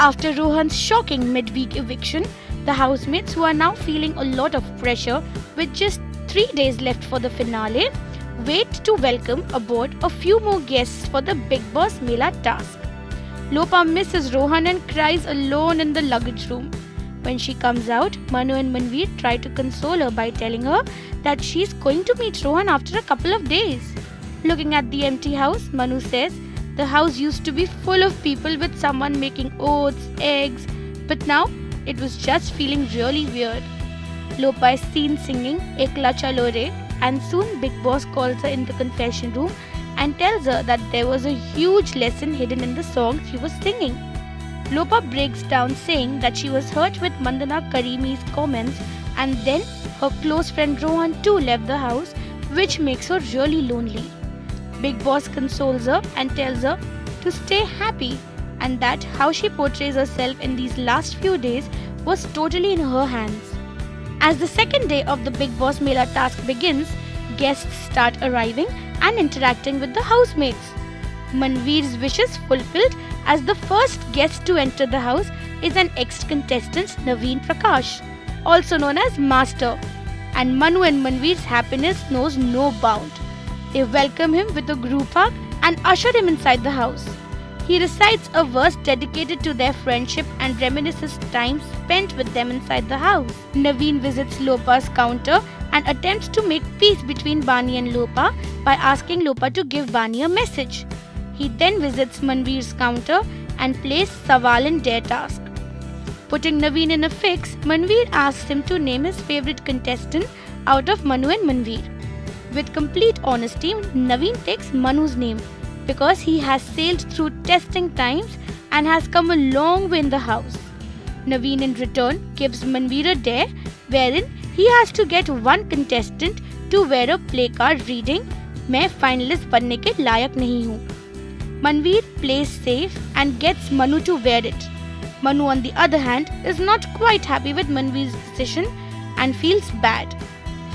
After Rohan's shocking midweek eviction, the housemates, who are now feeling a lot of pressure with just 3 days left for the finale, wait to welcome aboard a few more guests for the Bigg Boss Mela task. Lopa misses Rohan and cries alone in the luggage room. When she comes out, Manu and Manveer try to console her by telling her that she's going to meet Rohan after a couple of days. Looking at the empty house, Manu says the house used to be full of people with someone making oats, eggs, but now it was just feeling really weird. Lopa is seen singing Ekla Chalo Re, and soon Bigg Boss calls her in the confession room and tells her that there was a huge lesson hidden in the song she was singing. Lopa breaks down saying that she was hurt with Mandana Karimi's comments, and then her close friend Rohan too left the house, which makes her really lonely. Bigg Boss consoles her and tells her to stay happy, and that how she portrays herself in these last few days was totally in her hands. As the second day of the Bigg Boss Mela task begins, guests start arriving and interacting with the housemates. Manveer's wishes fulfilled, as the first guest to enter the house is an ex-contestant, Naveen Prakash, also known as Master, and Manu and Manveer's happiness knows no bound. They welcome him with a group hug and usher him inside the house. He recites a verse dedicated to their friendship and reminisces time spent with them inside the house. Naveen visits Lopa's counter and attempts to make peace between Bani and Lopa by asking Lopa to give Bani a message. He then visits Manveer's counter and plays Sawal and Dare task. Putting Naveen in a fix, Manveer asks him to name his favorite contestant out of Manu and Manveer. With complete honesty, Naveen takes Manu's name because he has sailed through testing times and has come a long way in the house. Naveen in return gives Manveer a dare wherein he has to get one contestant to wear a play card reading "मैं finalist बनने के लायक नहीं हूँ." Manveer plays safe and gets Manu to wear it. Manu, on the other hand, is not quite happy with Manveer's decision and feels bad.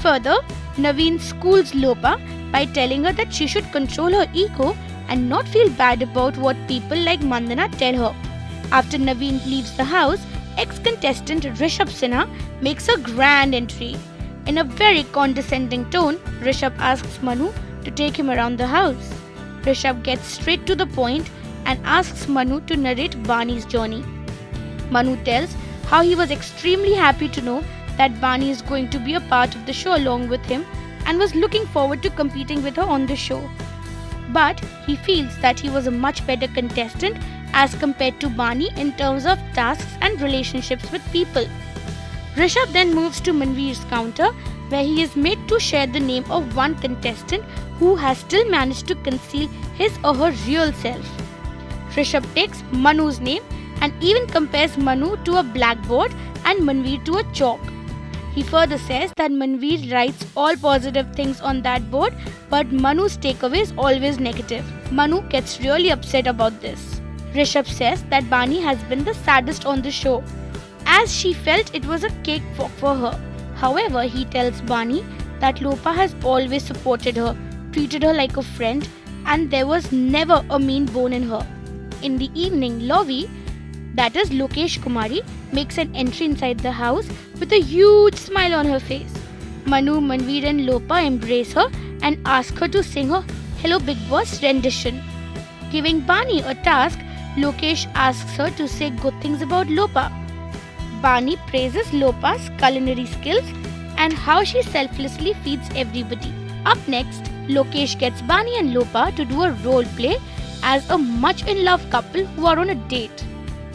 Further, Naveen schools Lopa by telling her that she should control her ego and not feel bad about what people like Mandana tell her. After Naveen leaves the house, ex-contestant Rishabh Sinha makes a grand entry. In a very condescending tone, Rishabh asks Manu to take him around the house. Rishabh gets straight to the point and asks Manu to narrate Bani's journey. Manu tells how he was extremely happy to know that Bani is going to be a part of the show along with him and was looking forward to competing with her on the show. But he feels that he was a much better contestant as compared to Bani in terms of tasks and relationships with people. Rishabh then moves to Manveer's counter, where he is made to share the name of one contestant who has still managed to conceal his or her real self. Rishabh takes Manu's name and even compares Manu to a blackboard and Manveer to a chalk. He further says that Manveer writes all positive things on that board, but Manu's takeaway is always negative. Manu gets really upset about this. Rishabh says that Bani has been the saddest on the show, as she felt it was a cakewalk for her. However, he tells Bani that Lopa has always supported her, treated her like a friend, and there was never a mean bone in her. In the evening, Lovi, that is Lokesh Kumari, makes an entry inside the house with a huge smile on her face. Manu, Manveer and Lopa embrace her and ask her to sing her Hello Bigg Boss rendition. Giving Bani a task, Lokesh asks her to say good things about Lopa. Bani praises Lopa's culinary skills and how she selflessly feeds everybody. Up next, Lokesh gets Bani and Lopa to do a role play as a much in love couple who are on a date.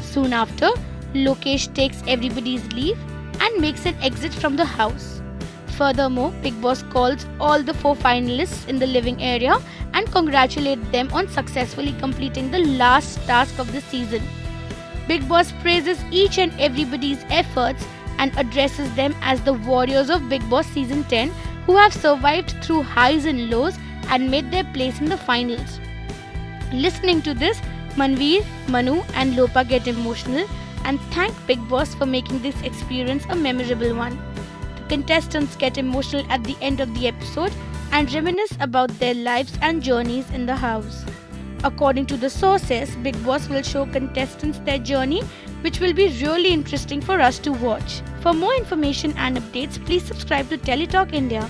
Soon after, Lokesh takes everybody's leave and makes an exit from the house. Furthermore, Bigg Boss calls all the 4 finalists in the living area and congratulates them on successfully completing the last task of the season. Bigg Boss praises each and everybody's efforts and addresses them as the warriors of Bigg Boss Season 10 who have survived through highs and lows and made their place in the finals. Listening to this, Manveer, Manu and Lopa get emotional and thank Bigg Boss for making this experience a memorable one. The contestants get emotional at the end of the episode and reminisce about their lives and journeys in the house. According to the sources, Bigg Boss will show contestants their journey which will be really interesting for us to watch. For more information and updates, please subscribe to TellyTalk India